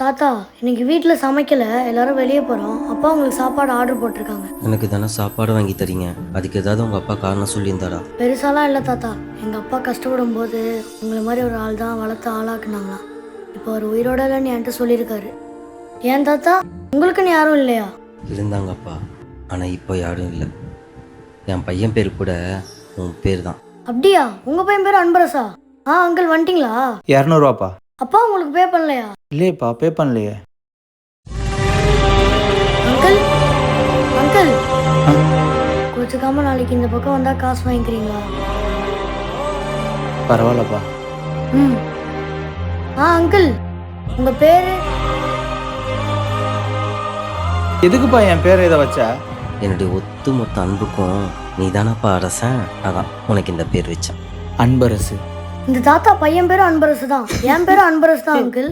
தாத்தா, இன்னைக்கு வீட்டில் சமைக்கல, எல்லாரும் வெளியே போகிறோம். அப்பா உங்களுக்கு சாப்பாடு ஆர்டர் போட்டிருக்காங்க. எனக்கு தானே சாப்பாடு வாங்கி தரீங்க, அதுக்கு ஏதாவது உங்கள் அப்பா காரணம் சொல்லியிருந்தாரா? பெருசாலாம் இல்லை தாத்தா. எங்கள் அப்பா கஷ்டப்படும் போது உங்களை மாதிரி ஒரு ஆள் தான் வளர்த்து ஆளாக்குனாங்களாம். இப்போ அவர் உயிரோட இல்லைன்னு என்கிட்ட சொல்லியிருக்காரு. ஏன் தாத்தா, உங்களுக்குன்னு யாரும் இல்லையா? இருந்தாங்கப்பா, ஆனால் இப்போ யாரும் இல்லை. என் பையன் பேர் கூட உன் பேர் தான். அப்படியா? உங்கள் பையன் பேர் அன்பரசா? அங்கிள் வந்துட்டீங்களா? 200ரூவாப்பா. அப்பா உங்களுக்கு பே பண்ணலையா? இல்லையேப்பா, பே பண்ணலையே. அங்கிள் அங்கிள் கோச்சுக்காம நாளைக்கு இந்த பக்கம் வந்தால் காசு வாங்கிக்கிறீங்களா? பரவாயில்லப்பா. ம். அங்கிள் உங்கள் பேர்? எதுக்குப்பா என் பேரை இதை வச்சா? என்னுடைய ஒத்துமொத்த அன்புக்கும் நீ தானப்பா அரசன், அதான் உனக்கு இந்த பேர் வச்சேன். அன்பரசு. இந்த தாத்தா பையன் பேரும் அன்பரசு தான், என் பேரும் அன்பரசு தான் அங்கிள்.